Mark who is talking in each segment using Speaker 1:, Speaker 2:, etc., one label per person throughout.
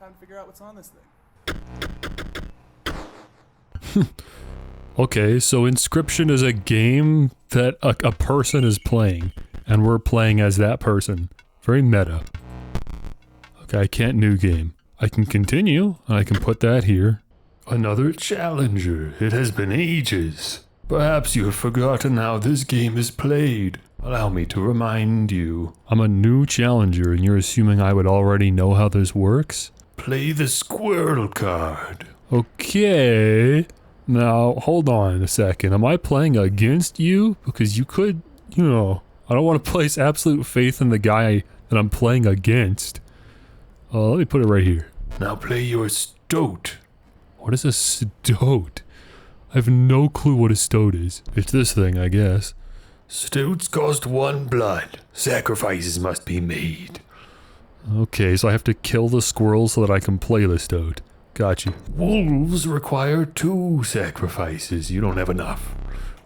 Speaker 1: Time to figure out what's on this thing.
Speaker 2: Okay, so Inscryption is a game that a person is playing, and we're playing as that person. Very meta. Okay, I can't new game. I can continue, and I can put that here. Another challenger. It has been ages. Perhaps you have forgotten how this game is played. Allow me to remind you. I'm a new challenger, and you're assuming I would already know how this works? Play the squirrel card. Okay. Now, hold on a second. Am I playing against you? Because you could, you know, I don't want to place absolute faith in the guy that I'm playing against. Let me put it right here. Now play your stoat. What is a stoat? I have no clue what a stoat is. It's this thing, I guess. Stoats cost 1 blood. Sacrifices must be made. Okay, so I have to kill the squirrel so that I can play the stoat. Gotcha. Wolves require 2 sacrifices. You don't have enough.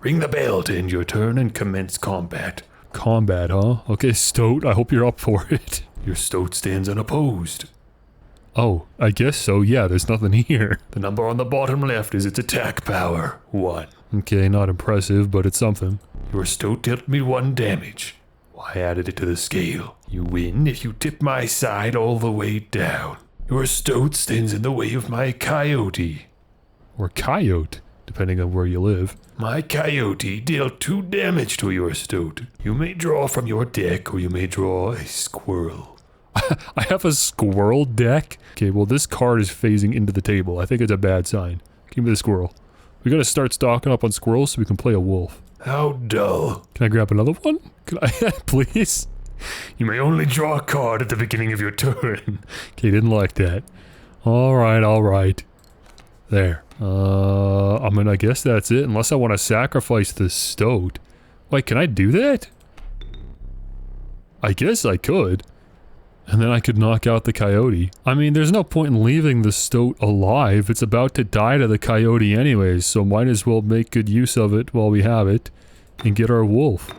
Speaker 2: Ring the bell to end your turn and commence combat. Combat, huh? Okay, stoat, I hope you're up for it. Your stoat stands unopposed. Oh, I guess so. Yeah, there's nothing here. The number on the bottom left is its attack power. 1. Okay, not impressive, but it's something. Your stoat dealt me 1 damage. Well, I added it to the scale. You win if you tip my side all the way down. Your stoat stands in the way of my coyote. Or coyote, depending on where you live. My coyote dealt 2 damage to your stoat. You may draw from your deck, or you may draw a squirrel. I have a squirrel deck? Okay, well this card is phasing into the table. I think it's a bad sign. Give me the squirrel. We gotta start stocking up on squirrels so we can play a wolf. How dull. Can I grab another one? Can I, please? You may only draw a card at the beginning of your turn. Okay, didn't like that. Alright. There. I mean, I guess that's it, unless I want to sacrifice the stoat. Wait, can I do that? I guess I could. And then I could knock out the coyote. I mean, there's no point in leaving the stoat alive. It's about to die to the coyote anyways, so might as well make good use of it while we have it. And get our wolf.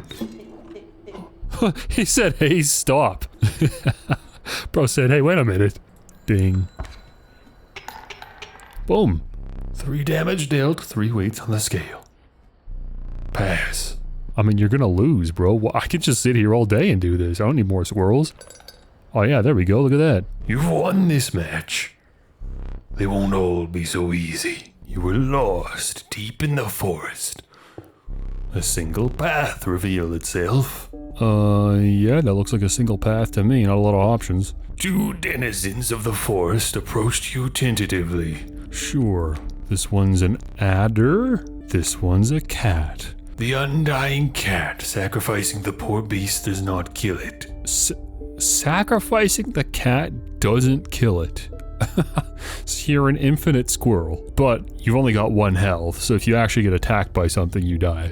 Speaker 2: He said, hey, stop. Bro said, hey, wait a minute. Ding. Boom. 3 damage dealt, 3 weights on the scale. Pass. I mean, you're gonna lose, bro. Well, I could just sit here all day and do this. I don't need more squirrels. Oh yeah, there we go, look at that. You've won this match. They won't all be so easy. You were lost deep in the forest. A single path revealed itself. Yeah, that looks like a single path to me, not a lot of options. 2 denizens of the forest approached you tentatively. Sure. This one's an adder. This one's a cat. The undying cat sacrificing the poor beast does not kill it. Sacrificing the cat doesn't kill it. So you're an infinite squirrel, but you've only got 1 health, so if you actually get attacked by something, you die.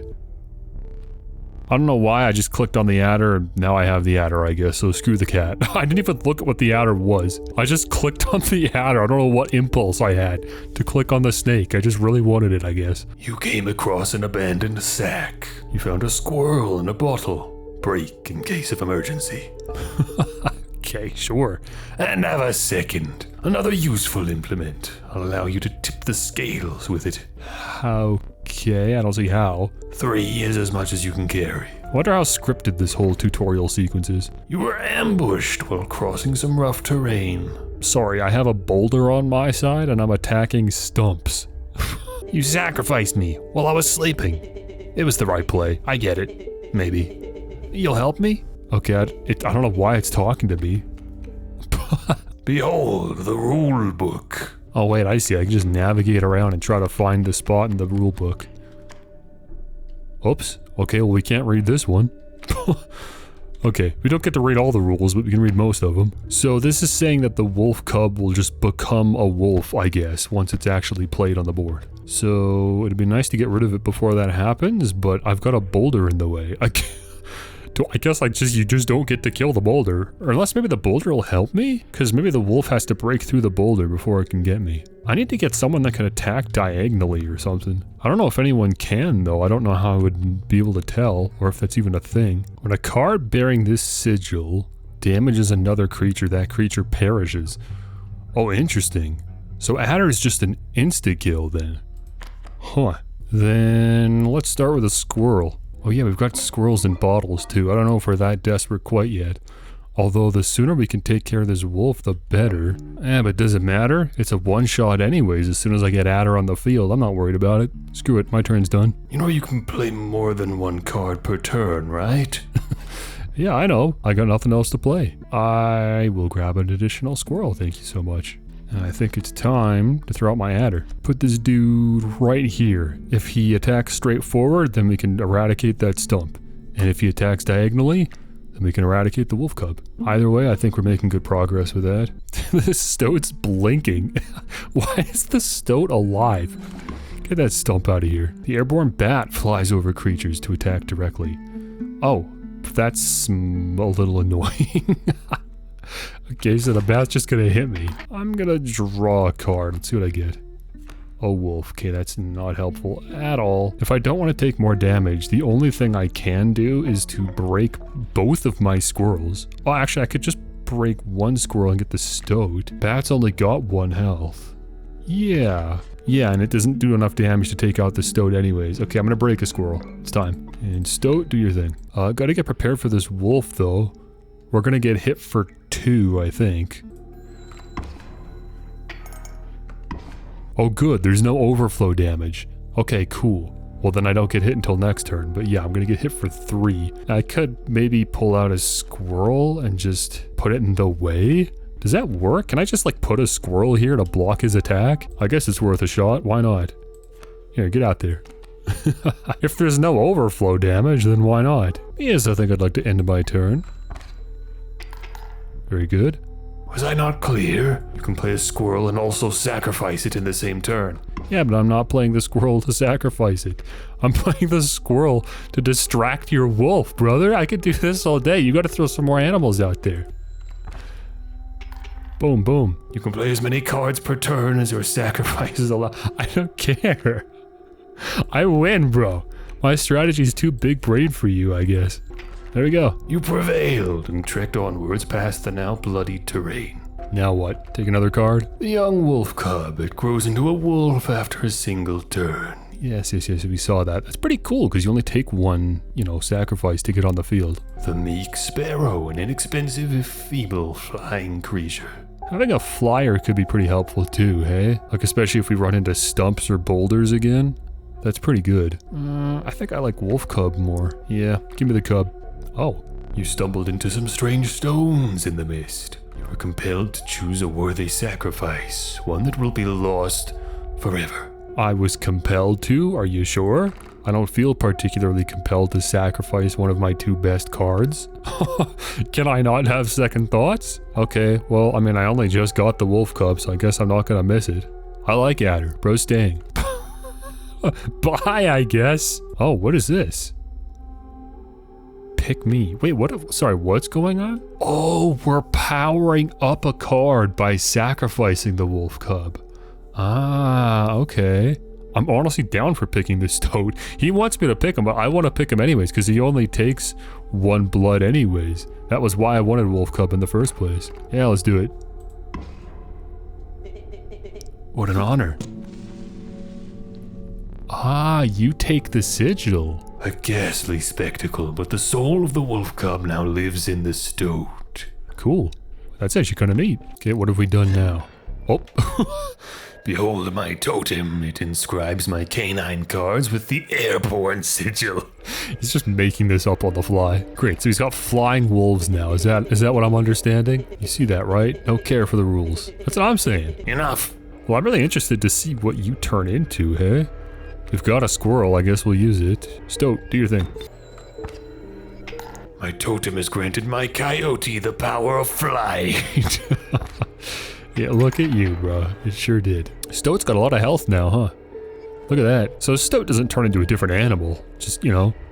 Speaker 2: I don't know why I just clicked on the adder, and now I have the adder, I guess, so screw the cat. I didn't even look at what the adder was. I just clicked on the adder. I don't know what impulse I had to click on the snake. I just really wanted it, I guess. You came across an abandoned sack. You found a squirrel in a bottle. Break in case of emergency. Okay, sure. And have a second. Another useful implement. I'll allow you to tip the scales with it. Okay, I don't see how. 3 is as much as you can carry. I wonder how scripted this whole tutorial sequence is. You were ambushed while crossing some rough terrain. Sorry, I have a boulder on my side and I'm attacking stumps. You sacrificed me while I was sleeping. It was the right play. I get it. Maybe. You'll help me? Okay, I don't know why it's talking to me. Behold the rule book. Oh wait, I see. I can just navigate around and try to find the spot in the rule book. Oops. Okay, well we can't read this one. Okay, we don't get to read all the rules, but we can read most of them. So this is saying that the wolf cub will just become a wolf, I guess, once it's actually played on the board. So it'd be nice to get rid of it before that happens, but I've got a boulder in the way. I guess you just don't get to kill the boulder. Or unless maybe the boulder will help me? Because maybe the wolf has to break through the boulder before it can get me. I need to get someone that can attack diagonally or something. I don't know if anyone can though. I don't know how I would be able to tell, or if that's even a thing. When a card bearing this sigil damages another creature, that creature perishes. Oh, interesting. So Adder is just an insta-kill then. Huh. Then let's start with a squirrel. Oh yeah, we've got squirrels in bottles too. I don't know if we're that desperate quite yet. Although the sooner we can take care of this wolf, the better. But does it matter? It's a one-shot anyways. As soon as I get Adder on the field, I'm not worried about it. Screw it, my turn's done.
Speaker 1: You know you can play more than one card per turn, right?
Speaker 2: Yeah, I know. I got nothing else to play. I will grab an additional squirrel, thank you so much. And I think it's time to throw out my Adder. Put this dude right here. If he attacks straight forward, then we can eradicate that stump. And if he attacks diagonally, then we can eradicate the wolf cub. Either way, I think we're making good progress with that. The stoat's blinking. Why is the stoat alive? Get that stump out of here. The airborne bat flies over creatures to attack directly. Oh, that's a little annoying. Okay, so the bat's just gonna hit me. I'm gonna draw a card. Let's see what I get. Oh, wolf. Okay, that's not helpful at all. If I don't want to take more damage, the only thing I can do is to break both of my squirrels. Oh, actually, I could just break one squirrel and get the stoat. Bat's only got 1 health. Yeah, and it doesn't do enough damage to take out the stoat anyways. Okay, I'm gonna break a squirrel. It's time. And stoat, do your thing. Gotta get prepared for this wolf, though. We're gonna get hit for 2, I think. Oh good, there's no overflow damage. Okay, cool. Well then I don't get hit until next turn, but yeah, I'm gonna get hit for 3. I could maybe pull out a squirrel and just put it in the way? Does that work? Can I just like put a squirrel here to block his attack? I guess it's worth a shot, why not? Here, get out there. If there's no overflow damage, then why not? Yes, I think I'd like to end my turn. Very good.
Speaker 1: Was I not clear? You can play a squirrel and also sacrifice it in the same turn.
Speaker 2: Yeah, but I'm not playing the squirrel to sacrifice it. I'm playing the squirrel to distract your wolf, brother. I could do this all day. You gotta throw some more animals out there. Boom, boom.
Speaker 1: You can play as many cards per turn as your sacrifices allow.
Speaker 2: I don't care. I win, bro. My strategy's too big brain for you, I guess. There we go.
Speaker 1: You prevailed and trekked onwards past the now bloodied terrain.
Speaker 2: Now what? Take another card?
Speaker 1: The young wolf cub, it grows into a wolf after a single turn.
Speaker 2: Yes, we saw that. That's pretty cool, because you only take one, sacrifice to get on the field.
Speaker 1: The meek sparrow, an inexpensive if feeble flying creature.
Speaker 2: Having a flyer could be pretty helpful too, hey? Like especially if we run into stumps or boulders again. That's pretty good. I think I like wolf cub more. Yeah, give me the cub. Oh.
Speaker 1: You stumbled into some strange stones in the mist. You were compelled to choose a worthy sacrifice, one that will be lost forever.
Speaker 2: I was compelled to? Are you sure? I don't feel particularly compelled to sacrifice one of my 2 best cards. Can I not have second thoughts? Okay, well, I mean, I only just got the wolf cub, so I guess I'm not gonna miss it. I like Adder. Bro's staying. Bye, I guess. Oh, what is this? Pick me. Wait, what? Sorry, what's going on? Oh, we're powering up a card by sacrificing the wolf cub. Ah, okay. I'm honestly down for picking this toad. He wants me to pick him, but I want to pick him anyways because he only takes 1 blood anyways. That was why I wanted wolf cub in the first place. Yeah, let's do it. What an honor. Ah, you take the sigil.
Speaker 1: A ghastly spectacle, but the soul of the wolf cub now lives in the stoat.
Speaker 2: Cool. That's actually kind of neat. Okay, what have we done now? Oh.
Speaker 1: Behold my totem. It inscribes my canine cards with the airborne sigil.
Speaker 2: He's just making this up on the fly. Great, so he's got flying wolves now. Is that what I'm understanding? You see that, right? No care for the rules. That's what I'm saying.
Speaker 1: Enough.
Speaker 2: Well, I'm really interested to see what you turn into, hey? We've got a squirrel, I guess we'll use it. Stoat, do your thing.
Speaker 1: My totem has granted my coyote the power of flight.
Speaker 2: Yeah, look at you, bro. It sure did. Stoat's got a lot of health now, huh? Look at that. So Stoat doesn't turn into a different animal. Just,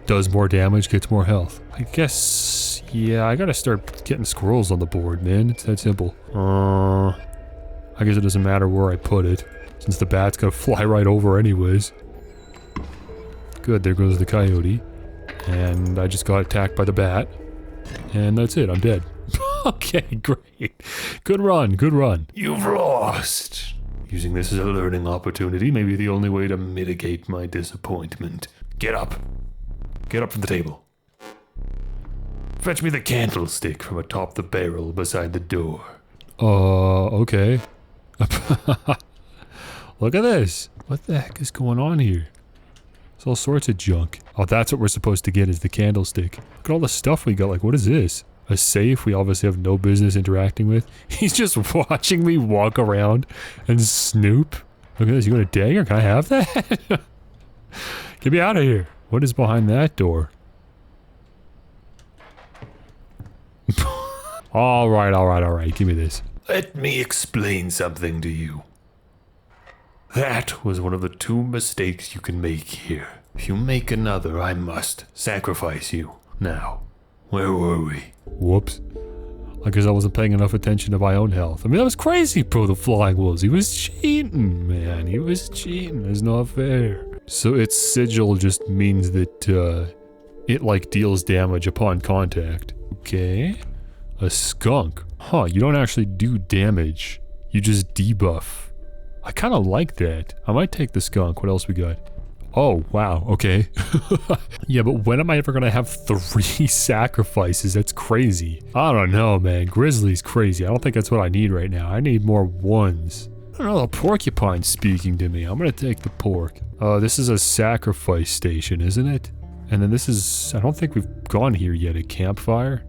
Speaker 2: does more damage, gets more health. I guess, yeah, I gotta start getting squirrels on the board, man. It's that simple. I guess it doesn't matter where I put it, since the bat's gonna fly right over anyways. Good, there goes the coyote. And I just got attacked by the bat. And that's it, I'm dead. Okay, great. Good run, good run.
Speaker 1: You've lost. Using this as a learning opportunity may be the only way to mitigate my disappointment. Get up. Get up from the table. Fetch me the candlestick from atop the barrel beside the door.
Speaker 2: Okay. Look at this. What the heck is going on here? There's all sorts of junk. Oh, that's what we're supposed to get is the candlestick. Look at all the stuff we got. Like, what is this? A safe we obviously have no business interacting with. He's just watching me walk around and snoop. Look at this. You got a dagger? Can I have that? Get me out of here. What is behind that door? Alright. Give me this.
Speaker 1: Let me explain something to you. That was one of the 2 mistakes you can make here. If you make another, I must sacrifice you. Now, where were we?
Speaker 2: Whoops. I guess I wasn't paying enough attention to my own health. I mean, that was crazy, bro, the flying wolves. He was cheating, man. He was cheating. It's not fair. So its sigil just means that, it, like, deals damage upon contact. Okay. A skunk. Huh, you don't actually do damage. You just debuff. I kind of like that. I might take the skunk. What else we got? Oh, wow. Okay. Yeah, but when am I ever going to have 3 sacrifices? That's crazy. I don't know, man. Grizzly's crazy. I don't think that's what I need right now. I need more 1s. I don't know. The porcupine's speaking to me. I'm going to take the pork. This is a sacrifice station, isn't it? And then this is... I don't think we've gone here yet. A campfire?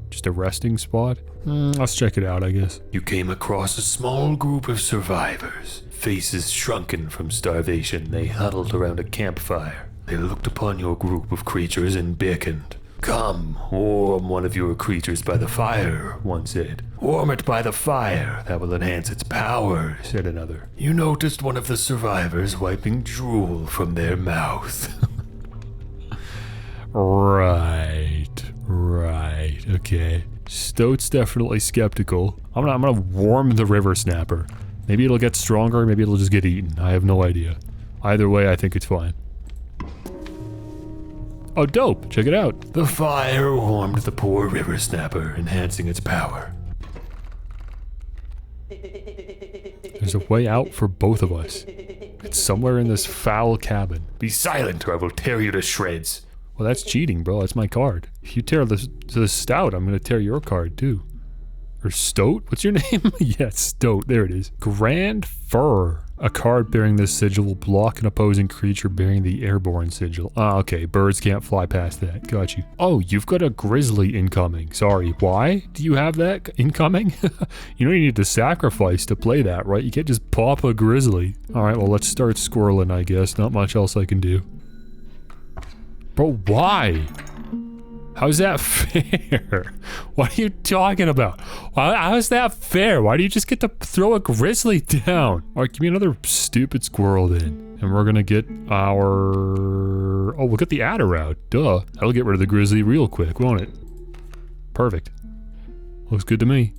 Speaker 2: Just a resting spot? Let's check it out, I guess.
Speaker 1: You came across a small group of survivors. Faces shrunken from starvation, they huddled around a campfire. They looked upon your group of creatures and beckoned. Come, warm one of your creatures by the fire, one said. Warm it by the fire, that will enhance its power, said another. You noticed one of the survivors wiping drool from their mouth.
Speaker 2: Right, okay. Stoat's definitely skeptical. I'm gonna warm the river snapper. Maybe it'll get stronger, maybe it'll just get eaten. I have no idea. Either way, I think it's fine. Oh, dope! Check it out.
Speaker 1: The fire warmed the poor river snapper, enhancing its power.
Speaker 2: There's a way out for both of us. It's somewhere in this foul cabin.
Speaker 1: Be silent or I will tear you to shreds.
Speaker 2: Well, that's cheating, bro. That's my card. If you tear the stout, I'm gonna tear your card, too. Or Stoat? What's your name? Yeah, Stoat. There it is. Grand Fur. A card bearing this sigil will block an opposing creature bearing the airborne sigil. Ah, okay. Birds can't fly past that. Got you. Oh, you've got a grizzly incoming. Sorry. Why do you have that incoming? You know you need to sacrifice to play that, right? You can't just pop a grizzly. Alright, well, let's start squirreling, I guess. Not much else I can do. Bro, why? How's that fair? What are you talking about? How's that fair? Why do you just get to throw a grizzly down? Alright, give me another stupid squirrel then. And we're gonna get our... Oh, we'll get the adder out. Duh. That'll get rid of the grizzly real quick, won't it? Perfect. Looks good to me.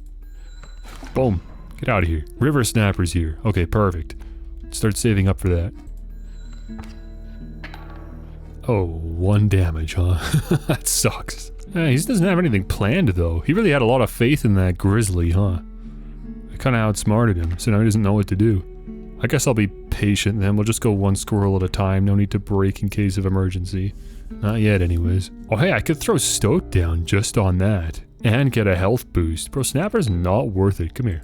Speaker 2: Boom. Get out of here. River snapper's here. Okay, perfect. Start saving up for that. Oh, 1 damage, huh? That sucks. He doesn't have anything planned, though. He really had a lot of faith in that grizzly, huh? I kind of outsmarted him, so now he doesn't know what to do. I guess I'll be patient then. We'll just go 1 squirrel at a time. No need to break in case of emergency. Not yet, anyways. Oh, hey, I could throw Stoat down just on that. And get a health boost. Bro, Snapper's not worth it. Come here.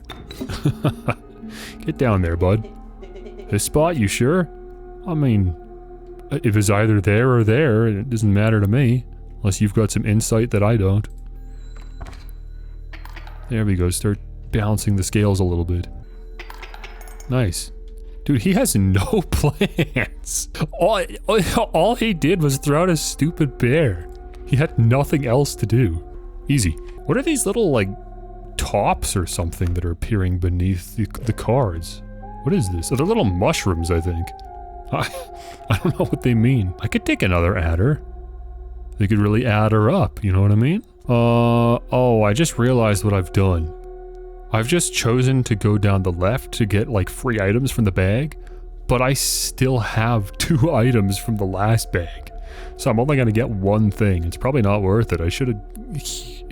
Speaker 2: Get down there, bud. This spot, you sure? I mean... if it's either there or there, it doesn't matter to me. Unless you've got some insight that I don't. There we go, start balancing the scales a little bit. Nice. Dude, he has no plans. All he did was throw out a stupid bear. He had nothing else to do. Easy. What are these little, like, tops or something that are appearing beneath the cards? What is this? Oh, they're little mushrooms, I think. I don't know what they mean. I could take another adder. They could really add her up, you know what I mean? Oh, I just realized what I've done. I've just chosen to go down the left to get, like, free items from the bag, but I still have 2 items from the last bag. So I'm only gonna get 1 thing. It's probably not worth it. I should have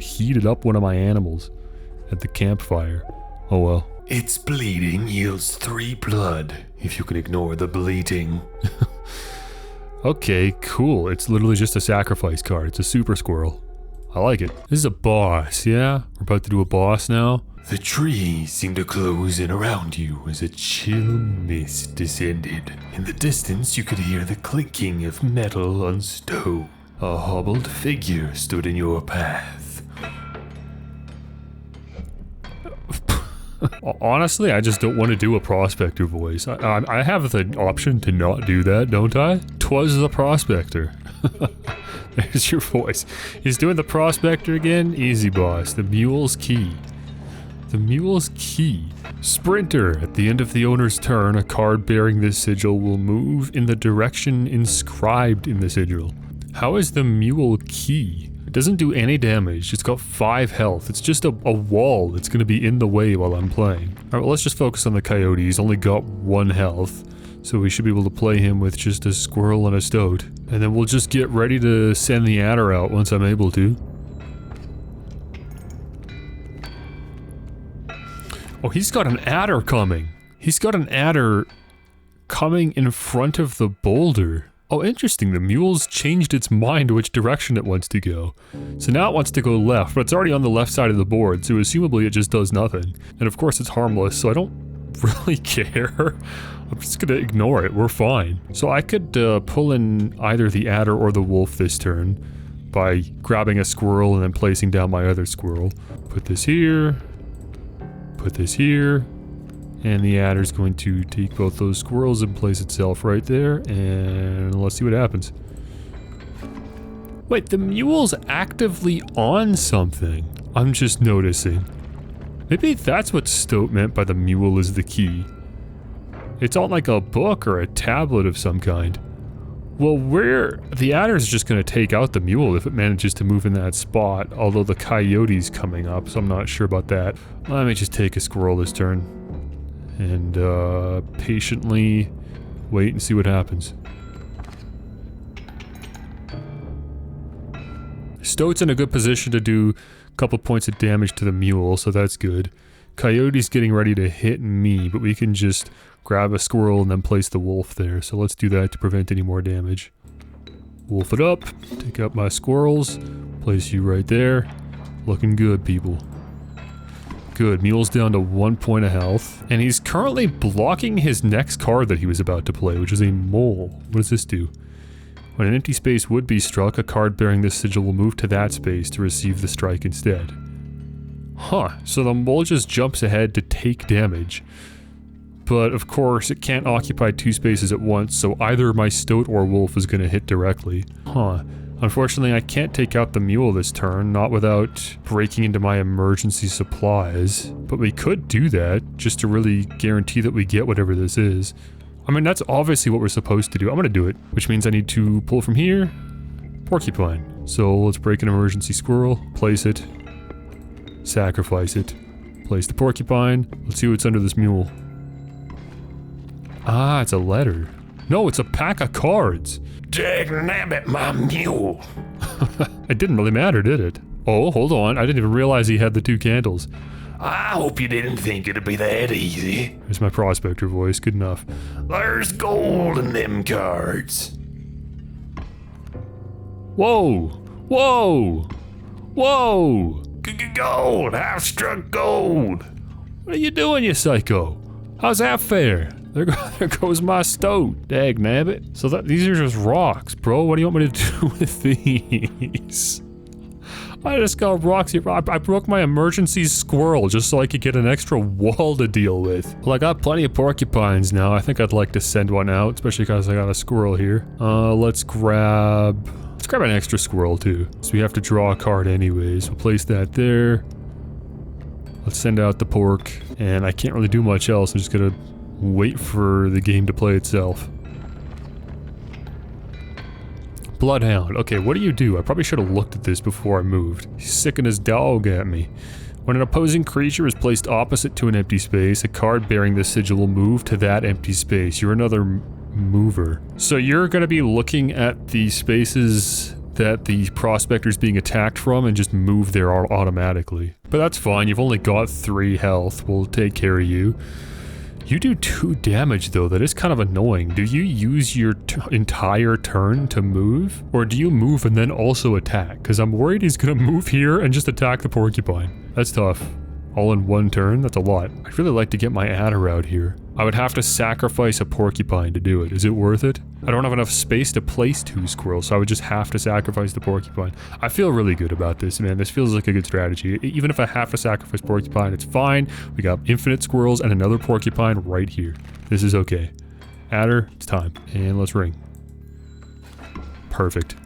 Speaker 2: heated up one of my animals. at the campfire. Oh well.
Speaker 1: Its bleeding yields 3 blood, if you can ignore the bleating.
Speaker 2: Okay, cool. It's literally just a sacrifice card. It's a super squirrel. I like it. This is a boss, yeah? We're about to do a boss now.
Speaker 1: The trees seem to close in around you as a chill mist descended. In the distance, you could hear the clinking of metal on stone. A hobbled figure stood in your path.
Speaker 2: Honestly, I just don't want to do a prospector voice. I have the option to not do that, don't I? 'Twas the prospector. There's your voice. He's doing the prospector again? Easy, boss. The mule's key. The mule's key. Sprinter. At the end of the owner's turn, a card bearing this sigil will move in the direction inscribed in the sigil. How is the mule key? It doesn't do any damage. It's got 5 health. It's just a wall that's going to be in the way while I'm playing. Alright, well, let's just focus on the coyote. He's only got 1 health, so we should be able to play him with just a squirrel and a stoat. And then we'll just get ready to send the adder out once I'm able to. Oh, he's got an adder coming. He's got an adder coming in front of the boulder. Oh, interesting. The mule's changed its mind which direction it wants to go. So now it wants to go left, but it's already on the left side of the board, so assumably it just does nothing. And of course it's harmless, so I don't really care. I'm just gonna ignore it. We're fine. So I could pull in either the adder or the wolf this turn by grabbing a squirrel and then placing down my other squirrel. Put this here. Put this here. And the adder's going to take both those squirrels and place itself right there, and let's see what happens. Wait, the mule's actively on something. I'm just noticing. Maybe that's what Stoat meant by the mule is the key. It's on like a book or a tablet of some kind. Well, the adder's just going to take out the mule if it manages to move in that spot, although the coyote's coming up, so I'm not sure about that. Let me just take a squirrel this turn. And patiently wait and see what happens. Stoat's in a good position to do a couple points of damage to the mule, so that's good. Coyote's getting ready to hit me, but we can just grab a squirrel and then place the wolf there. So let's do that to prevent any more damage. Wolf it up, take out my squirrels, place you right there. Looking good, people. Good, mule's down to 1 point of health, and he's currently blocking his next card that he was about to play, which is a mole. What does this do? When an empty space would be struck, a card bearing this sigil will move to that space to receive the strike instead. Huh, so the mole just jumps ahead to take damage. But of course, it can't occupy 2 spaces at once, so either my stoat or wolf is going to hit directly. Huh. Unfortunately, I can't take out the mule this turn, not without breaking into my emergency supplies. But we could do that, just to really guarantee that we get whatever this is. I mean, that's obviously what we're supposed to do. I'm gonna do it, which means I need to pull from here. Porcupine. So let's break an emergency squirrel, place it, sacrifice it, place the porcupine. Let's see what's under this mule. Ah, it's a letter. No, it's a pack of cards.
Speaker 1: Dagnabbit, my mule.
Speaker 2: It didn't really matter, did it? Oh, hold on. I didn't even realize he had the 2 candles.
Speaker 1: I hope you didn't think it'd be that easy.
Speaker 2: There's my prospector voice. Good enough.
Speaker 1: There's gold in them cards.
Speaker 2: Whoa! Whoa! Whoa!
Speaker 1: Gold! I've struck gold.
Speaker 2: What are you doing, you psycho? How's that fair? There goes my stoat, dagnabbit. So these are just rocks, bro. What do you want me to do with these? I just got rocks here. I broke my emergency squirrel just so I could get an extra wall to deal with. Well, I got plenty of porcupines now. I think I'd like to send one out, especially because I got a squirrel here. Let's grab an extra squirrel too. So we have to draw a card anyways. We'll place that there. Let's send out the pork, and I can't really do much else. I'm just gonna wait for the game to play itself. Bloodhound. Okay, what do? I probably should have looked at this before I moved. He's sicking his dog at me. When an opposing creature is placed opposite to an empty space, a card bearing this sigil will move to that empty space. You're another mover. So you're going to be looking at the spaces that the prospector's being attacked from and just move there automatically. But that's fine, you've only got 3 health, we'll take care of you. You do 2 damage though, that is kind of annoying. Do you use your entire turn to move? Or do you move and then also attack? Because I'm worried he's gonna move here and just attack the porcupine. That's tough. All in 1 turn? That's a lot. I'd really like to get my adder out here. I would have to sacrifice a porcupine to do it. Is it worth it? I don't have enough space to place 2 squirrels, so I would just have to sacrifice the porcupine. I feel really good about this, man. This feels like a good strategy. Even if I have to sacrifice porcupine, it's fine. We got infinite squirrels and another porcupine right here. This is okay. Adder, it's time. And let's ring. Perfect.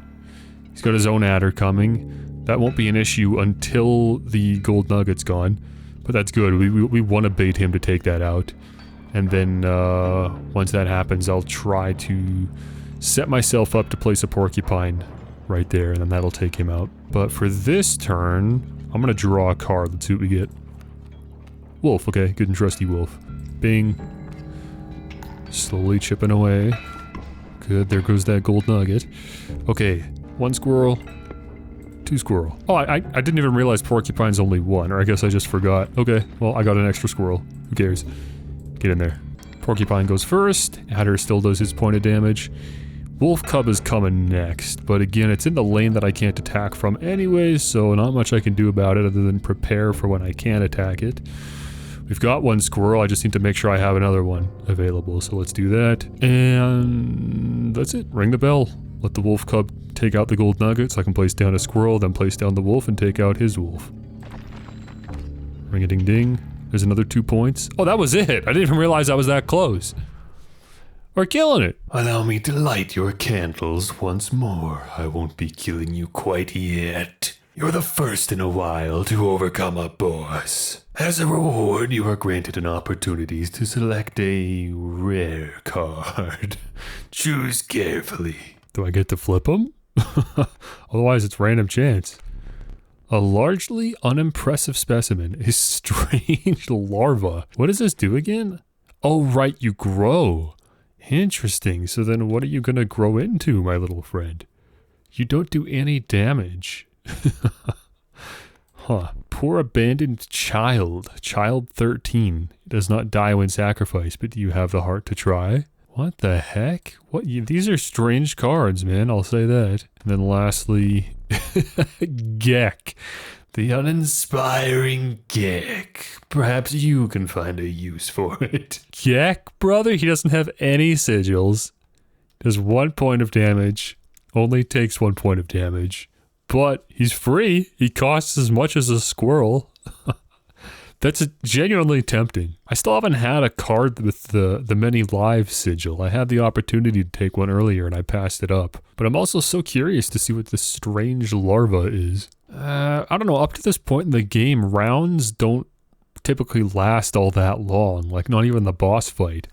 Speaker 2: He's got his own adder coming. That won't be an issue until the gold nugget's gone. But that's good. We want to bait him to take that out. And then, once that happens, I'll try to set myself up to place a porcupine right there, and then that'll take him out. But for this turn, I'm gonna draw a card. Let's see what we get. Wolf, okay. Good and trusty wolf. Bing. Slowly chipping away. Good, there goes that gold nugget. Okay, 1 squirrel. 2 squirrel. Oh, I didn't even realize porcupine's only 1, or I guess I just forgot. Okay, well, I got an extra squirrel. Who cares? Get in there. Porcupine goes first. Adder still does his point of damage. Wolf cub is coming next, but again, it's in the lane that I can't attack from anyways, so not much I can do about it other than prepare for when I can attack it. We've got 1 squirrel, I just need to make sure I have another one available, so let's do that. And that's it. Ring the bell. Let the wolf cub take out the gold nugget so I can place down a squirrel, then place down the wolf and take out his wolf. Ring-a-ding-ding. There's another 2 points. Oh, that was it! I didn't even realize I was that close. We're killing it!
Speaker 1: Allow me to light your candles once more. I won't be killing you quite yet. You're the first in a while to overcome a boss. As a reward, you are granted an opportunity to select a rare card. Choose carefully.
Speaker 2: Do I get to flip them? Otherwise, it's random chance. A largely unimpressive specimen is strange larva. What does this do again? Oh, right, you grow. Interesting. So then what are you gonna grow into, my little friend? You don't do any damage. Huh. Poor abandoned child. Child 13. Does not die when sacrificed, but do you have the heart to try? What the heck? These are strange cards, man. I'll say that. And then lastly, Gek. The uninspiring Gek. Perhaps you can find a use for it. Gek, brother? He doesn't have any sigils. Does 1 point of damage. Only takes 1 point of damage. But he's free. He costs as much as a squirrel. That's genuinely tempting. I still haven't had a card with the many lives sigil. I had the opportunity to take one earlier and I passed it up. But I'm also so curious to see what this strange larva is. I don't know, up to this point in the game, rounds don't typically last all that long. Like, not even the boss fight.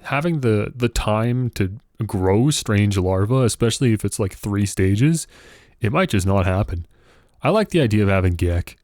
Speaker 2: Having the time to grow strange larva, especially if it's like 3 stages, it might just not happen. I like the idea of having Gek.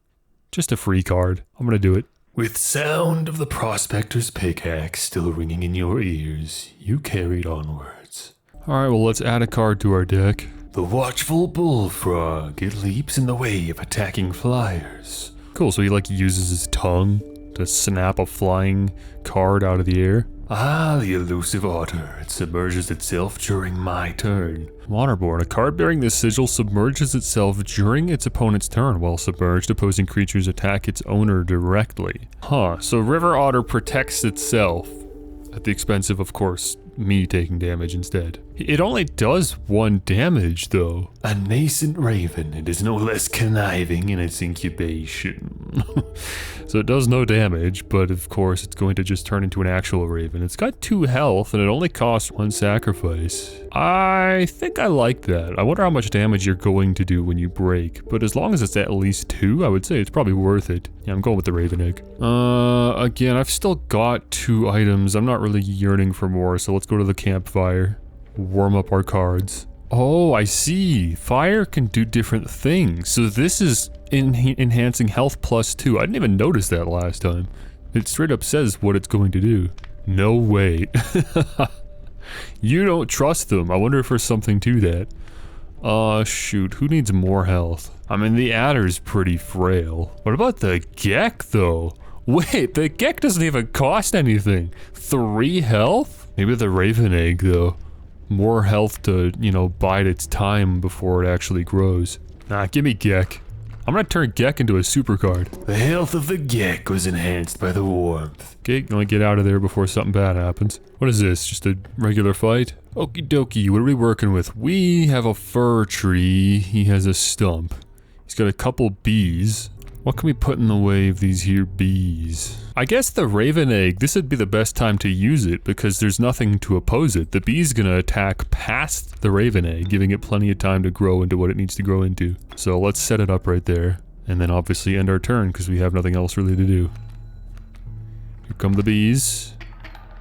Speaker 2: Just a free card. I'm gonna do it.
Speaker 1: With sound of the prospector's pickaxe still ringing in your ears, you carried onwards.
Speaker 2: Alright, well let's add a card to our deck.
Speaker 1: The watchful bullfrog. It leaps in the way of attacking flyers.
Speaker 2: Cool, so he like uses his tongue to snap a flying card out of the air.
Speaker 1: Ah, the elusive otter. It submerges itself during my turn.
Speaker 2: Waterborne. A card bearing this sigil submerges itself during its opponent's turn. While submerged, opposing creatures attack its owner directly. Huh, so River Otter protects itself at the expense of course, me taking damage instead. It only does 1 damage, though.
Speaker 1: A nascent raven. It is no less conniving in its incubation.
Speaker 2: So it does no damage, but of course it's going to just turn into an actual raven. It's got 2 health, and it only costs 1 sacrifice. I think I like that. I wonder how much damage you're going to do when you break, but as long as it's at least 2, I would say it's probably worth it. Yeah, I'm going with the raven egg. Again, I've still got 2 items. I'm not really yearning for more, so let's go to the campfire. Warm up our cards. Oh, I see. Fire can do different things. So this is enhancing health +2. I didn't even notice that last time. It straight up says what it's going to do. No way. You don't trust them. I wonder if there's something to that. Shoot, who needs more health? I mean, the adder's pretty frail. What about the Gek, though? Wait, the Gek doesn't even cost anything. 3 health? Maybe the Raven Egg, though. More health to, you know, bide its time before it actually grows. Nah, give me Gek. I'm gonna turn Gek into a super card.
Speaker 1: The health of the Gek was enhanced by the warmth.
Speaker 2: Okay, gonna get out of there before something bad happens. What is this, just a regular fight? Okie dokie, what are we working with? We have a fir tree, he has a stump. He's got a couple bees. What can we put in the way of these here bees? I guess the Raven Egg, this would be the best time to use it because there's nothing to oppose it. The bee's gonna attack past the Raven Egg, giving it plenty of time to grow into what it needs to grow into. So let's set it up right there, and then obviously end our turn because we have nothing else really to do. Here come the bees.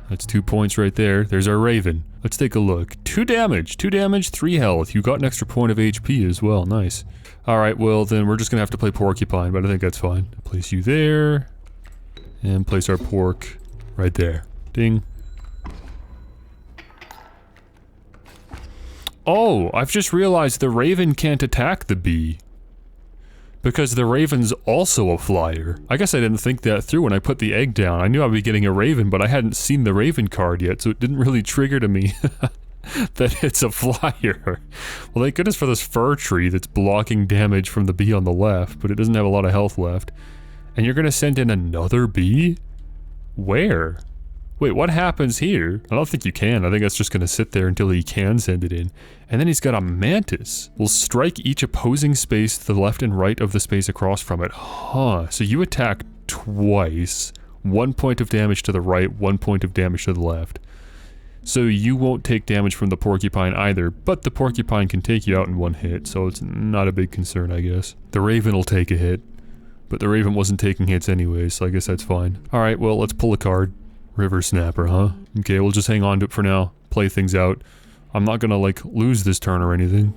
Speaker 2: That's 2 points right there. There's our Raven. Let's take a look. 2 damage, 3 health. You got an extra point of HP as well, nice. Alright, well then we're just gonna have to play Porcupine, but I think that's fine. Place you there, and place our pork right there. Ding. Oh, I've just realized the Raven can't attack the bee. Because the Raven's also a flyer. I guess I didn't think that through when I put the egg down. I knew I'd be getting a Raven, but I hadn't seen the Raven card yet, so it didn't really trigger to me that it's a flyer. Well, thank goodness for this fir tree that's blocking damage from the bee on the left, but it doesn't have a lot of health left. And you're gonna send in another bee? Where? Wait, what happens here? I don't think you can. I think that's just gonna sit there until he can send it in. And then he's got a mantis. Will strike each opposing space to the left and right of the space across from it. Huh. So you attack twice. 1 point of damage to the right, 1 point of damage to the left. So you won't take damage from the porcupine either, but the porcupine can take you out in 1 hit, so it's not a big concern, I guess. The Raven will take a hit, but the Raven wasn't taking hits anyway, so I guess that's fine. Alright, well, let's pull a card. River Snapper, huh? Okay, we'll just hang on to it for now. Play things out. I'm not gonna, like, lose this turn or anything.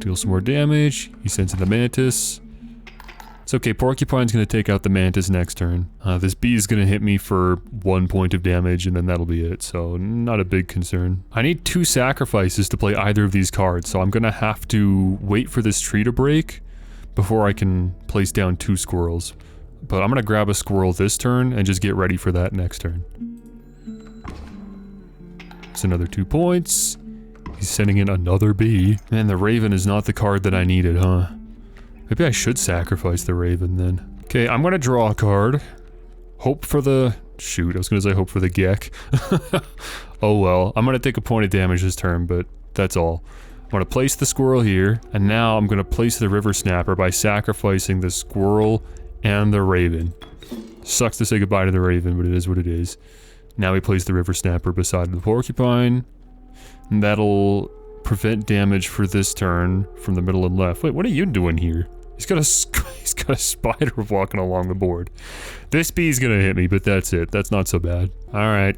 Speaker 2: Deal some more damage. He sends in the Mantis. It's okay, Porcupine's gonna take out the Mantis next turn. This bee is gonna hit me for 1 point of damage, and then that'll be it, so not a big concern. I need 2 sacrifices to play either of these cards, so I'm gonna have to wait for this tree to break before I can place down 2 squirrels. But I'm gonna grab a squirrel this turn and just get ready for that next turn. It's another 2 points. He's sending in another bee. Man, the Raven is not the card that I needed, huh? Maybe I should sacrifice the Raven then. Okay, I'm gonna draw a card. Hope for the... Shoot, I was gonna say hope for the Gek. Oh well, I'm gonna take a point of damage this turn, but that's all. I'm gonna place the squirrel here, and now I'm gonna place the River Snapper by sacrificing the squirrel and the Raven. Sucks to say goodbye to the Raven, but it is what it is. Now we place the River Snapper beside the Porcupine. And that'll prevent damage for this turn from the middle and left. Wait, what are you doing here? He's got a spider walking along the board. This bee's gonna hit me, but that's it. That's not so bad. Alright.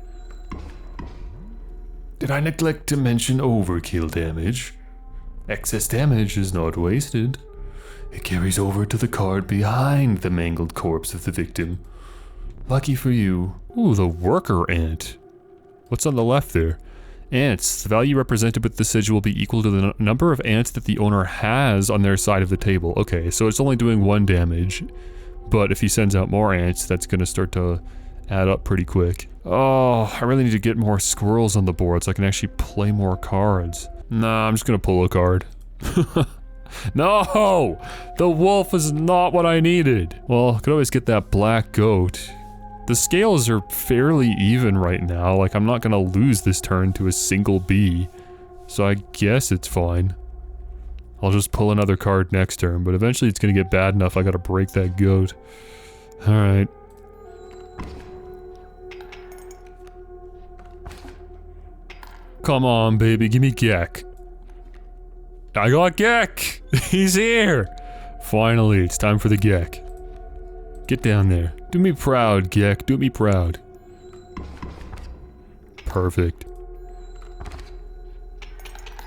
Speaker 1: Did I neglect to mention overkill damage? Excess damage is not wasted. It carries over to the card behind the mangled corpse of the victim. Lucky for you.
Speaker 2: Ooh, the worker ant. What's on the left there? Ants. The value represented with the sigil will be equal to the number of ants that the owner has on their side of the table. Okay, so it's only doing 1 damage. But if he sends out more ants, that's gonna start to add up pretty quick. Oh, I really need to get more squirrels on the board so I can actually play more cards. Nah, I'm just gonna pull a card. No! The wolf is not what I needed. Well, I could always get that black goat. The scales are fairly even right now, like I'm not gonna lose this turn to a single bee. So I guess it's fine. I'll just pull another card next turn, but eventually it's gonna get bad enough I gotta break that goat. Alright. Come on, baby, give me Gek. I got Gek! He's here! Finally, it's time for the Gek. Get down there. Do me proud, Gek. Do me proud. Perfect.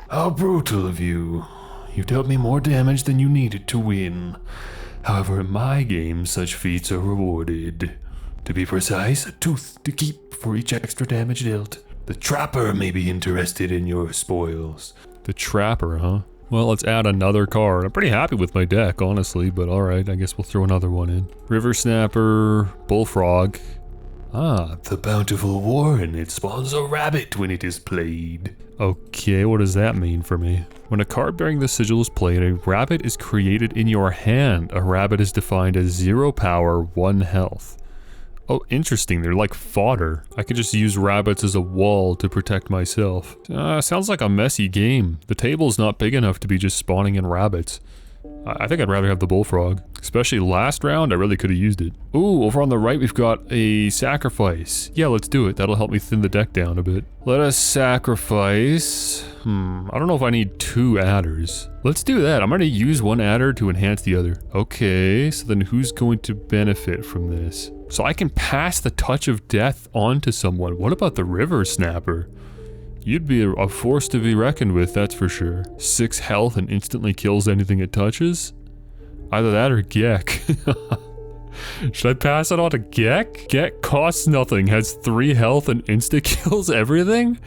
Speaker 1: How brutal of you. You dealt me more damage than you needed to win. However, in my game, such feats are rewarded. To be precise, a tooth to keep for each extra damage dealt. The trapper may be interested in your spoils.
Speaker 2: The trapper, huh? Well, let's add another card. I'm pretty happy with my deck, honestly, but alright, I guess we'll throw another one in. River Snapper, Bullfrog. Ah,
Speaker 1: The Bountiful Warren, it spawns a rabbit when it is played.
Speaker 2: okay, what does that mean for me? When a card bearing this sigil is played, a rabbit is created in your hand. A rabbit is defined as 0 power, 1 health. Oh, interesting, they're like fodder. I could just use rabbits as a wall to protect myself. Sounds like a messy game. The table's not big enough to be just spawning in rabbits. I think I'd rather have the bullfrog. Especially last round, I really could have used it. Ooh, over on the right we've got a sacrifice. Yeah, let's do it. That'll help me thin the deck down a bit. Let us sacrifice... I don't know if I need 2 adders. Let's do that. I'm gonna use 1 adder to enhance the other. Okay, so then who's going to benefit from this? So I can pass the touch of death on to someone. What about the river snapper? You'd be a force to be reckoned with, that's for sure. 6 health and instantly kills anything it touches? Either that or Gek. Should I pass it on to Gek? Gek costs nothing, has 3 health and insta-kills everything?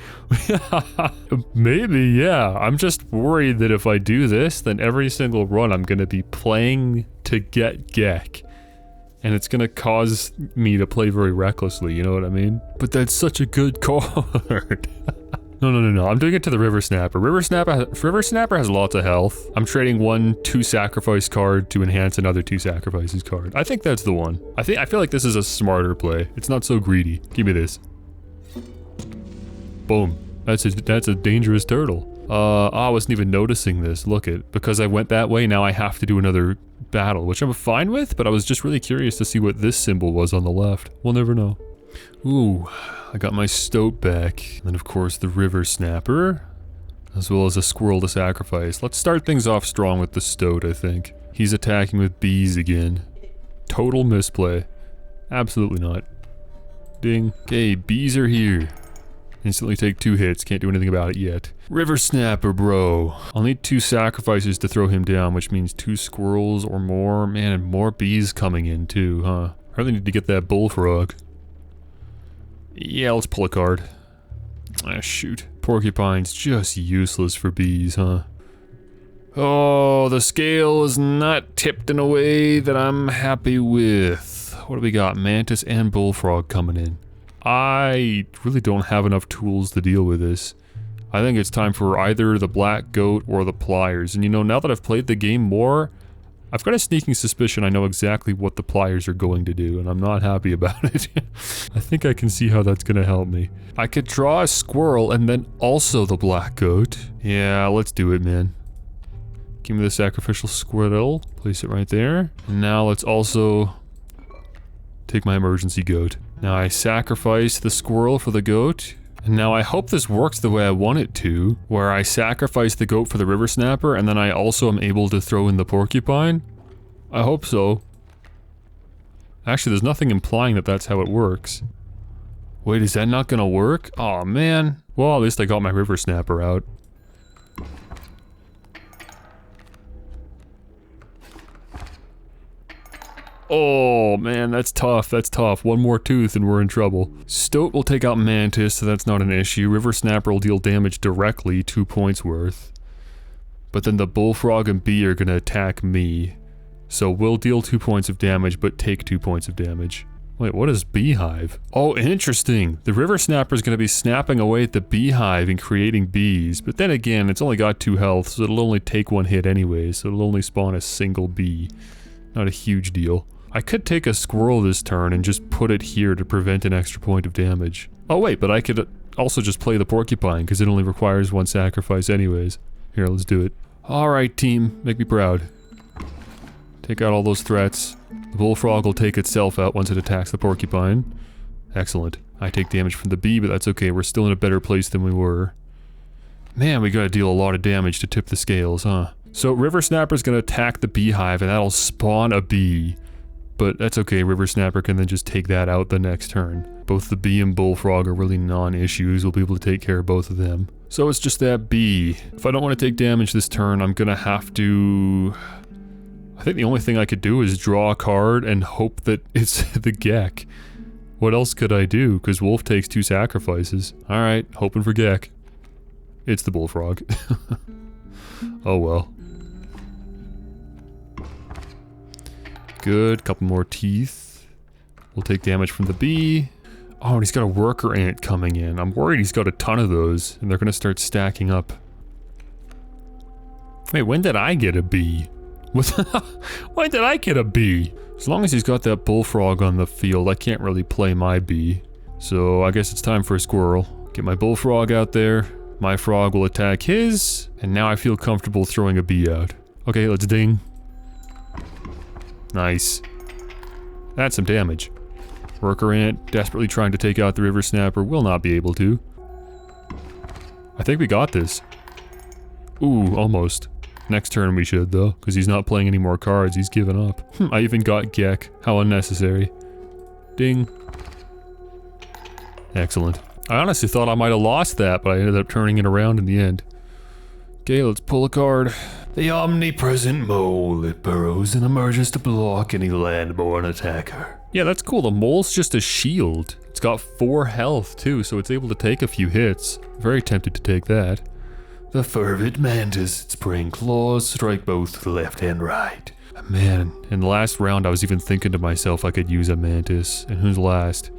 Speaker 2: Maybe, yeah. I'm just worried that if I do this, then every single run I'm gonna be playing to get Gek. And it's gonna cause me to play very recklessly, you know what I mean? But that's such a good card. No. I'm doing it to the River Snapper. River Snapper has lots of health. I'm trading 1 2 sacrifice card to enhance another 2 sacrifices card. I think that's the one. I feel like this is a smarter play. It's not so greedy. Give me this. Boom. That's a dangerous turtle. I wasn't even noticing this. Look it. Because I went that way, now I have to do another battle, which I'm fine with, but I was just really curious to see what this symbol was on the left. We'll never know. Ooh, I got my stoat back. And then of course the river snapper, as well as a squirrel to sacrifice. Let's start things off strong with the stoat, I think. He's attacking with bees again. Total misplay. Absolutely not. Ding. Okay, bees are here. Instantly take 2 hits, can't do anything about it yet. River snapper, bro. I'll need 2 sacrifices to throw him down, which means 2 squirrels or more. Man, and more bees coming in too, huh? I really need to get that bullfrog. Yeah, let's pull a card. Ah, shoot. Porcupine's just useless for bees, huh? Oh, the scale is not tipped in a way that I'm happy with. What do we got? Mantis and bullfrog coming in. I really don't have enough tools to deal with this. I think it's time for either the black goat or the pliers. And you know, now that I've played the game more, I've got a sneaking suspicion I know exactly what the pliers are going to do, and I'm not happy about it. I think I can see how that's gonna help me. I could draw a squirrel and then also the black goat. Yeah, let's do it, man. Give me the sacrificial squirrel. Place it right there. And now let's also take my emergency goat. Now I sacrifice the squirrel for the goat. And now I hope this works the way I want it to, where I sacrifice the goat for the river snapper, and then I also am able to throw in the porcupine. I hope so. Actually, there's nothing implying that that's how it works. Wait, is that not gonna work? Aw, man. Well, at least I got my river snapper out. Oh man, that's tough, that's tough. 1 more tooth and we're in trouble. Stoat will take out Mantis, so that's not an issue. River Snapper will deal damage directly, 2 points worth. But then the Bullfrog and Bee are gonna attack me. So we'll deal 2 points of damage, but take 2 points of damage. Wait, what is Beehive? Oh, interesting. The River Snapper is gonna be snapping away at the Beehive and creating bees. But then again, it's only got 2 health, so it'll only take 1 hit anyway, so it'll only spawn a single bee. Not a huge deal. I could take a squirrel this turn and just put it here to prevent an extra point of damage. Oh wait, but I could also just play the porcupine because it only requires 1 sacrifice anyways. Here, let's do it. Alright team, make me proud. Take out all those threats. The bullfrog will take itself out once it attacks the porcupine. Excellent. I take damage from the bee, but that's okay, we're still in a better place than we were. Man, we gotta deal a lot of damage to tip the scales, huh? So River Snapper's gonna attack the beehive and that'll spawn a bee. But that's okay, River Snapper can then just take that out the next turn. Both the bee and bullfrog are really non-issues, we'll be able to take care of both of them. So it's just that bee. If I don't want to take damage this turn, I'm gonna have to... I think the only thing I could do is draw a card and hope that it's the Gek. What else could I do? Because Wolf takes 2 sacrifices. Alright, hoping for Gek. It's the bullfrog. Oh well. Good, couple more teeth. We'll take damage from the bee. Oh, and he's got a worker ant coming in. I'm worried he's got a ton of those, and they're gonna start stacking up. Wait, when did I get a bee? When did I get a bee? As long as he's got that bullfrog on the field, I can't really play my bee. So I guess it's time for a squirrel. Get my bullfrog out there. My frog will attack his, and now I feel comfortable throwing a bee out. Okay, let's ding. Nice. That's some damage. Worker ant, desperately trying to take out the river snapper, will not be able to. I think we got this. Ooh, almost. Next turn we should, though, because he's not playing any more cards, he's given up. I even got Gek. How unnecessary. Ding. Excellent. I honestly thought I might have lost that, but I ended up turning it around in the end. Okay, let's pull a card.
Speaker 1: The omnipresent mole. It burrows and emerges to block any landborne attacker.
Speaker 2: Yeah, that's cool. The mole's just a shield. It's got 4 health, too, so it's able to take a few hits. Very tempted to take that.
Speaker 1: The fervid mantis. Its praying claws strike both left and right.
Speaker 2: Man, in the last round I was even thinking to myself I could use a mantis. And who's last?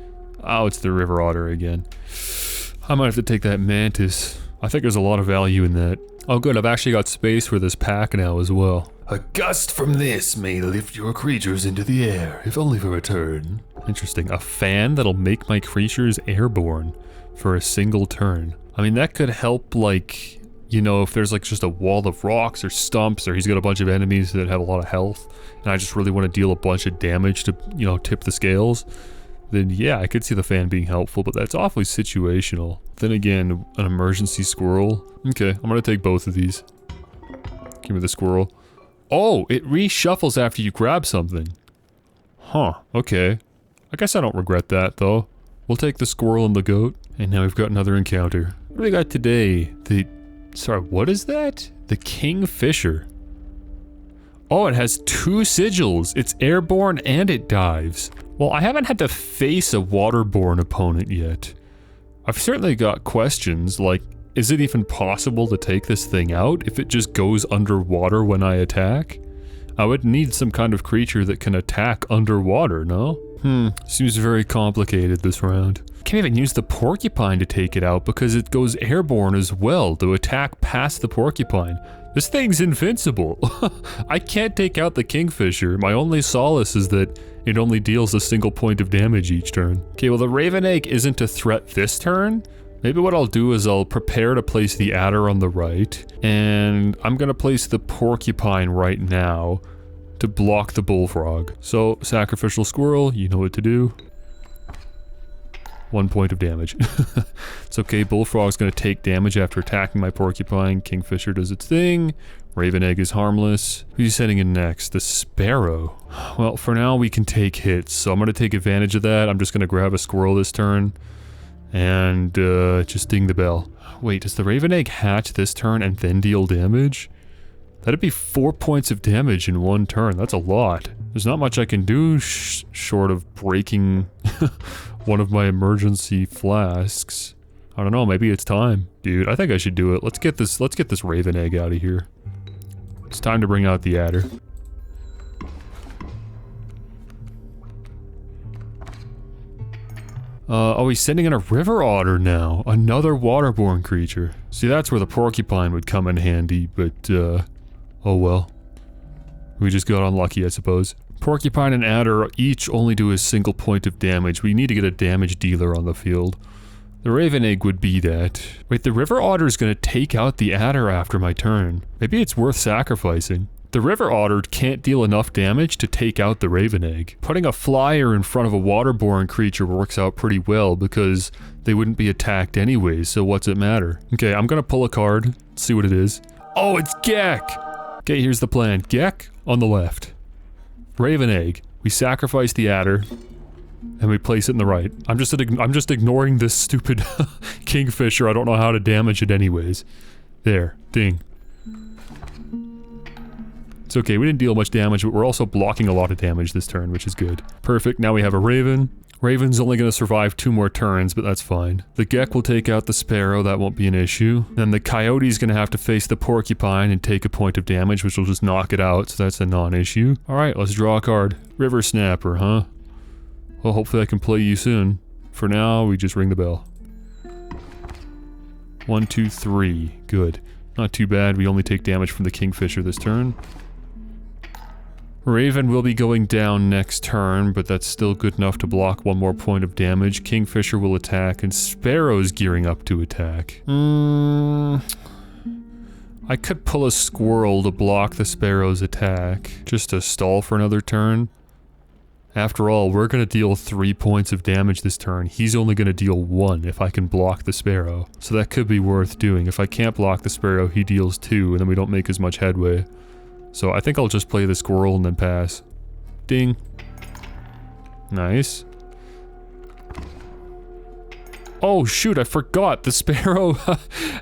Speaker 2: Oh, it's the river otter again. I might have to take that mantis. I think there's a lot of value in that. Oh good, I've actually got space for this pack now as well.
Speaker 1: A gust from this may lift your creatures into the air, if only for a turn.
Speaker 2: Interesting. A fan that'll make my creatures airborne for a single turn. I mean, that could help, like, you know, if there's like just a wall of rocks or stumps, or he's got a bunch of enemies that have a lot of health, and I just really want to deal a bunch of damage to, you know, tip the scales, then yeah, I could see the fan being helpful, but that's awfully situational. Then again, an emergency squirrel. Okay, I'm gonna take both of these. Give me the squirrel. Oh, it reshuffles after you grab something. Huh, okay. I guess I don't regret that, though. We'll take the squirrel and the goat. And now we've got another encounter. What do we got today? Sorry, what is that? The kingfisher. Oh, it has 2 sigils. It's airborne and it dives. Well, I haven't had to face a waterborne opponent yet. I've certainly got questions, like, is it even possible to take this thing out if it just goes underwater when I attack? I would need some kind of creature that can attack underwater, no? Seems very complicated this round. Can't even use the porcupine to take it out because it goes airborne as well to attack past the porcupine. This thing's invincible. I can't take out the kingfisher. My only solace is that it only deals a single point of damage each turn. Okay, well the raven egg isn't a threat this turn. Maybe what I'll do is I'll prepare to place the adder on the right, and I'm gonna place the porcupine right now to block the bullfrog. So, sacrificial squirrel, you know what to do. 1 point of damage. It's okay, bullfrog's gonna take damage after attacking my porcupine. Kingfisher does its thing. Raven egg is harmless. Who's sending in next? The sparrow. Well, for now we can take hits, so I'm gonna take advantage of that. I'm just gonna grab a squirrel this turn. And, just ding the bell. Wait, does the raven egg hatch this turn and then deal damage? That'd be 4 points of damage in 1 turn. That's a lot. There's not much I can do short of breaking one of my emergency flasks. I don't know, maybe it's time. Dude, I think I should do it. Let's get this raven egg out of here. It's time to bring out the adder. Oh, he's sending in a river otter now. Another waterborne creature. See, that's where the porcupine would come in handy, but, oh well. We just got unlucky, I suppose. Porcupine and adder each only do a single point of damage. We need to get a damage dealer on the field. The raven egg would be that. Wait, the river otter is gonna take out the adder after my turn. Maybe it's worth sacrificing. The river otter can't deal enough damage to take out the raven egg. Putting a flyer in front of a waterborne creature works out pretty well because they wouldn't be attacked anyways, so what's it matter? Okay, I'm gonna pull a card, see what it is. Oh, it's Gek! Okay, here's the plan. Gek on the left. Raven egg. We sacrifice the adder, and we place it in the right. I'm just ignoring this stupid kingfisher. I don't know how to damage it anyways. There. Ding. It's okay, we didn't deal much damage, but we're also blocking a lot of damage this turn, which is good. Perfect, now we have a raven. Raven's only going to survive 2 more turns, but that's fine. The Gek will take out the Sparrow, that won't be an issue. Then the Coyote's going to have to face the Porcupine and take a point of damage, which will just knock it out, so that's a non-issue. Alright, let's draw a card. River Snapper, huh? Well, hopefully I can play you soon. For now, we just ring the bell. 1, 2, 3. Good. Not too bad, we only take damage from the Kingfisher this turn. Raven will be going down next turn, but that's still good enough to block 1 more point of damage. Kingfisher will attack, and Sparrow's gearing up to attack. I could pull a Squirrel to block the Sparrow's attack, just to stall for another turn. After all, we're gonna deal 3 points of damage this turn. He's only gonna deal 1 if I can block the Sparrow. So that could be worth doing. If I can't block the Sparrow, he deals 2, and then we don't make as much headway. So I think I'll just play the Squirrel and then pass. Ding. Nice. Oh shoot, I forgot. The Sparrow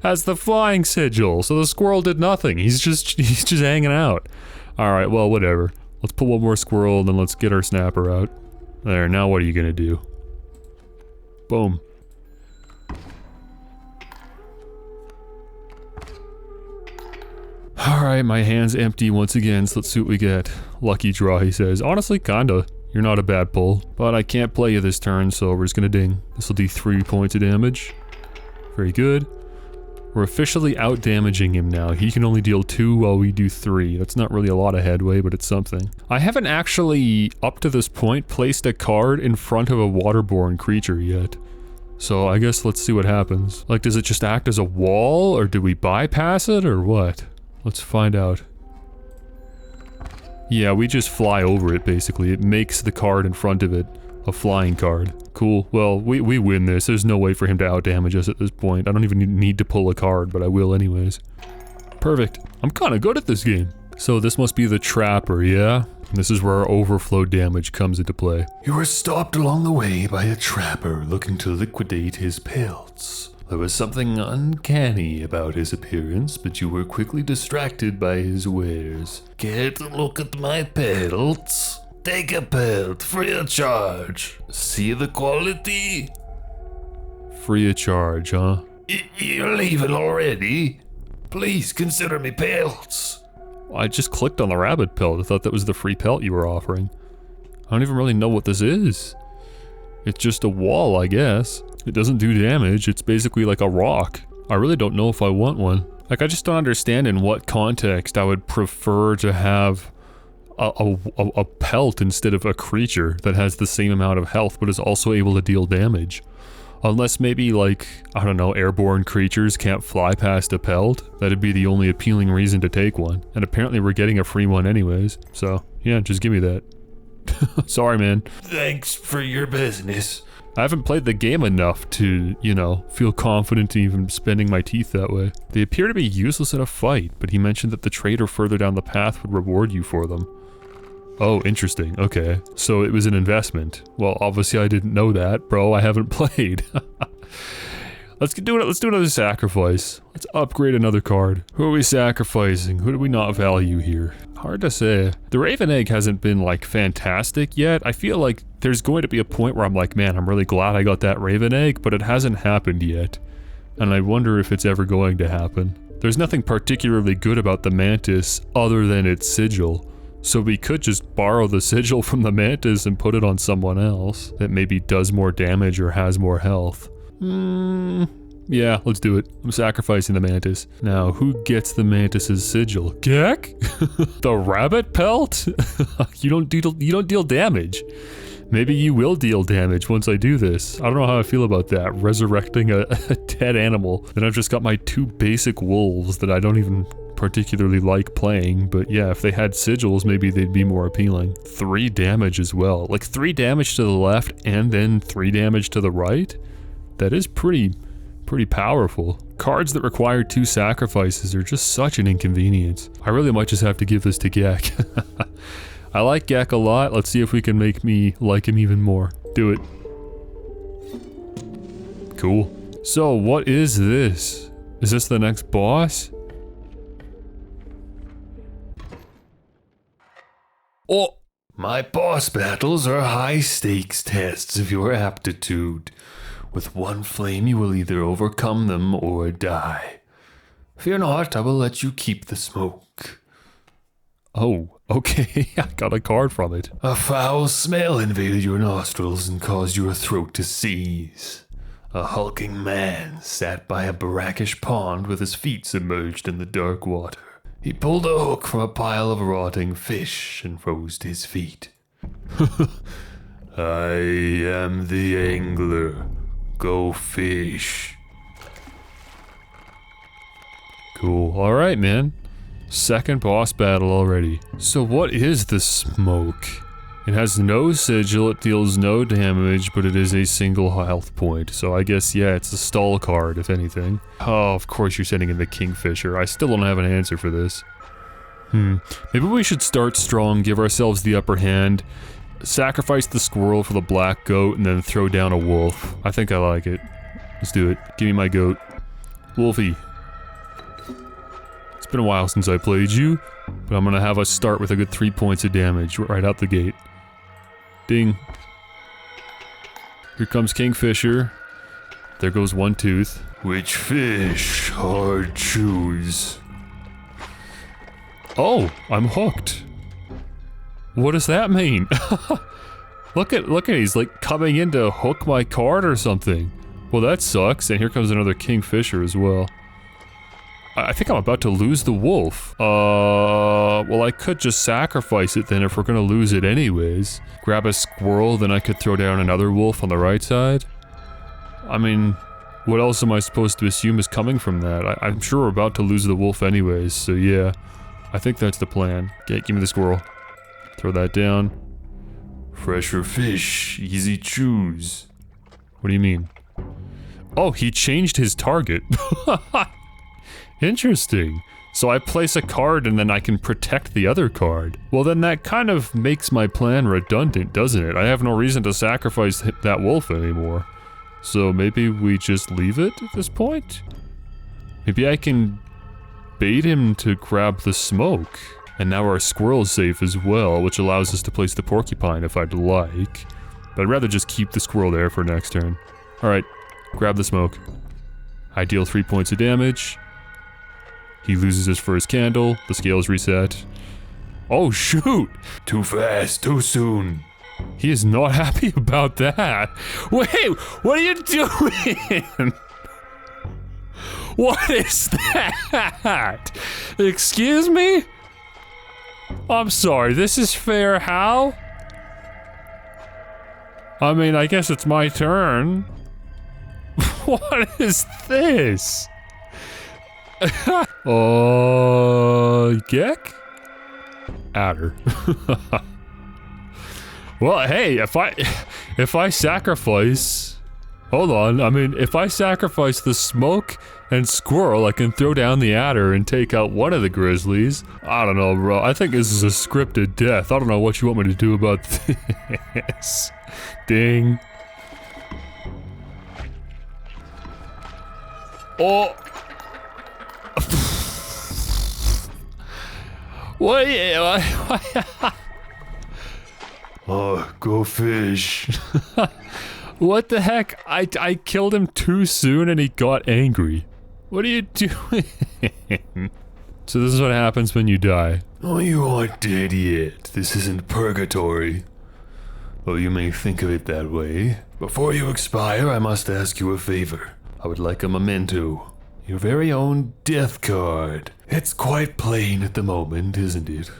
Speaker 2: has the flying sigil, so the Squirrel did nothing. He's just hanging out. Alright, well, whatever. Let's pull 1 more Squirrel, and then let's get our Snapper out. There, now what are you gonna do? Boom. Alright, my hand's empty once again, so let's see what we get. Lucky draw, he says. Honestly, kinda. You're not a bad pull. But I can't play you this turn, so we're just gonna ding. This'll do 3 points of damage. Very good. We're officially out-damaging him now. He can only deal 2 while we do 3. That's not really a lot of headway, but it's something. I haven't actually, up to this point, placed a card in front of a waterborne creature yet. So I guess let's see what happens. Like, does it just act as a wall, or do we bypass it, or what? Let's find out. Yeah, we just fly over it, basically. It makes the card in front of it a flying card. Cool. Well, we win this. There's no way for him to out-damage us at this point. I don't even need to pull a card, but I will anyways. Perfect. I'm kinda good at this game. So this must be the Trapper, yeah? This is where our overflow damage comes into play.
Speaker 1: You were stopped along the way by a trapper looking to liquidate his pelts. There was something uncanny about his appearance, but you were quickly distracted by his wares. Get a look at my pelts. Take a pelt, free of charge. See the quality?
Speaker 2: Free of charge, huh?
Speaker 1: You're leaving already? Please consider me pelts.
Speaker 2: I just clicked on the rabbit pelt. I thought that was the free pelt you were offering. I don't even really know what this is. It's just a wall, I guess. It doesn't do damage, it's basically like a rock. I really don't know if I want one. Like, I just don't understand in what context I would prefer to have a pelt instead of a creature that has the same amount of health but is also able to deal damage. Unless maybe, like, I don't know, airborne creatures can't fly past a pelt. That'd be the only appealing reason to take one. And apparently we're getting a free one anyways. So, yeah, just give me that. Sorry, man.
Speaker 1: Thanks for your business.
Speaker 2: I haven't played the game enough to, you know, feel confident in even spending my teeth that way. They appear to be useless in a fight, but he mentioned that the trader further down the path would reward you for them. Oh, interesting. Okay. So it was an investment. Well, obviously I didn't know that, bro. I haven't played. Let's do another sacrifice. Let's upgrade another card. Who are we sacrificing? Who do we not value here? Hard to say. The Raven Egg hasn't been, like, fantastic yet. I feel like there's going to be a point where I'm like, man, I'm really glad I got that Raven Egg, but it hasn't happened yet. And I wonder if it's ever going to happen. There's nothing particularly good about the Mantis other than its sigil. So we could just borrow the sigil from the Mantis and put it on someone else that maybe does more damage or has more health. Yeah, let's do it. I'm sacrificing the Mantis. Now, who gets the Mantis's sigil? Gek? The rabbit pelt? You don't deal damage. Maybe you will deal damage once I do this. I don't know how I feel about that. Resurrecting a dead animal. Then I've just got my 2 basic wolves that I don't even particularly like playing, but yeah, if they had sigils, maybe they'd be more appealing. 3 damage as well. Like 3 damage to the left and then 3 damage to the right? That is pretty powerful. Cards that require 2 sacrifices are just such an inconvenience. I really might just have to give this to Gek. I like Gek a lot. Let's see if we can make me like him even more. Do it. Cool. So, what is this? Is this the next boss? Oh!
Speaker 1: My boss battles are high-stakes tests of your aptitude. With one flame, you will either overcome them or die. Fear not, I will let you keep the smoke.
Speaker 2: Oh, okay. I got a card from it.
Speaker 1: A foul smell invaded your nostrils and caused your throat to seize. A hulking man sat by a brackish pond with his feet submerged in the dark water. He pulled a hook from a pile of rotting fish and froze to his feet. I am the angler. Go fish.
Speaker 2: Cool. Alright, man. Second boss battle already. So what is the smoke? It has no sigil, it deals no damage, but it is a single health point. So I guess, yeah, it's a stall card, if anything. Oh, of course you're sending in the Kingfisher. I still don't have an answer for this. Maybe we should start strong, give ourselves the upper hand, sacrifice the squirrel for the black goat, and then throw down a wolf. I think I like it. Let's do it. Give me my goat. Wolfie. It's been a while since I played you, but I'm gonna have us start with a good 3 points of damage right out the gate. Ding. Here comes Kingfisher. There goes one tooth.
Speaker 1: Which fish hard choose?
Speaker 2: Oh, I'm hooked. What does that mean? Look at he's like coming in to hook my card or something. Well, that sucks. And here comes another Kingfisher as well. I think I'm about to lose the wolf. Well, I could just sacrifice it then if we're gonna lose it anyways. Grab a squirrel, then I could throw down another wolf on the right side. I mean, what else am I supposed to assume is coming from that? I'm sure we're about to lose the wolf anyways, so yeah. I think that's the plan. Okay, give me the squirrel. Throw that down.
Speaker 1: Fresher fish, easy choose.
Speaker 2: What do you mean? Oh, he changed his target. Interesting. So I place a card and then I can protect the other card. Well, then that kind of makes my plan redundant, doesn't it? I have no reason to sacrifice that wolf anymore. So maybe we just leave it at this point? Maybe I can bait him to grab the smoke. And now our squirrel's safe as well, which allows us to place the porcupine if I'd like. But I'd rather just keep the squirrel there for next turn. Alright, grab the smoke. I deal 3 points of damage. He loses his first candle, the scales reset. Oh shoot!
Speaker 1: Too fast, too soon.
Speaker 2: He is not happy about that. Wait, what are you doing? What is that? Excuse me? I'm sorry, this is fair how? I mean, I guess it's my turn. What is this? Geck? Adder. Well, hey, if I sacrifice... Hold on, I mean, if I sacrifice the smoke and squirrel, I can throw down the adder and take out one of the grizzlies. I don't know, bro. I think this is a scripted death. I don't know what you want me to do about this. Ding. Oh. What?
Speaker 1: Oh, go fish.
Speaker 2: What the heck? I killed him too soon and he got angry. What are you doing? So this is what happens when you die.
Speaker 1: Oh, you aren't dead yet. This isn't purgatory. Well, you may think of it that way. Before you expire, I must ask you a favor. I would like a memento. Your very own death card. It's quite plain at the moment, isn't it?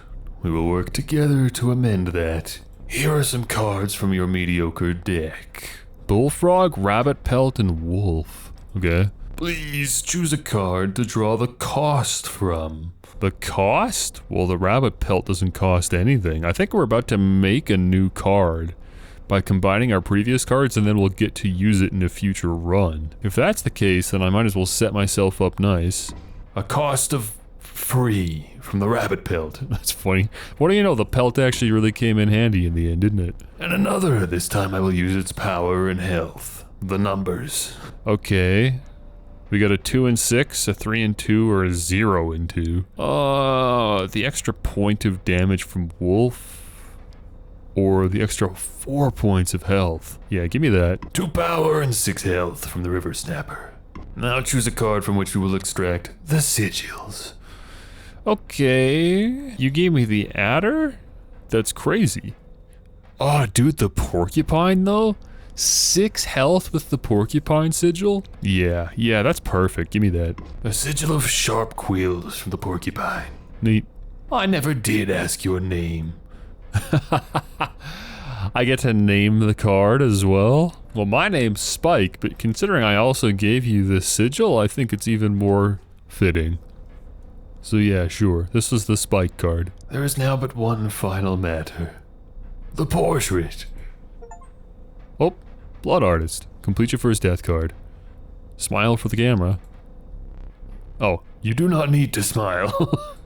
Speaker 1: We will work together to amend that. Here are some cards from your mediocre deck.
Speaker 2: Bullfrog, rabbit pelt, and wolf. Okay.
Speaker 1: Please choose a card to draw the cost from.
Speaker 2: The cost? Well, the rabbit pelt doesn't cost anything. I think we're about to make a new card by combining our previous cards, and then we'll get to use it in a future run. If that's the case, then I might as well set myself up nice.
Speaker 1: A cost of 3 from the rabbit pelt.
Speaker 2: That's funny. What do you know, the pelt actually really came in handy in the end, didn't it?
Speaker 1: And another, this time I will use its power and health. The numbers.
Speaker 2: Okay. We got a 2 and 6, a 3 and 2, or a 0 and 2. The extra point of damage from wolf. or the extra 4 points of health? Yeah, give me that.
Speaker 1: 2 power and 6 health from the River Snapper. Now choose a card from which we will extract the sigils.
Speaker 2: Okay, you gave me the adder? That's crazy. Oh, dude, the porcupine though? 6 health with the porcupine sigil? Yeah, that's perfect. Give me that.
Speaker 1: A sigil of sharp quills from the porcupine.
Speaker 2: Neat.
Speaker 1: I never did ask your name.
Speaker 2: I get to name the card as well? Well, my name's Spike, but considering I also gave you the sigil, I think it's even more fitting. So yeah, sure. This is the Spike card.
Speaker 1: There is now but one final matter. The portrait.
Speaker 2: Oh, Blood Artist. Complete your first death card. Smile for the camera. Oh,
Speaker 1: You do not need to smile.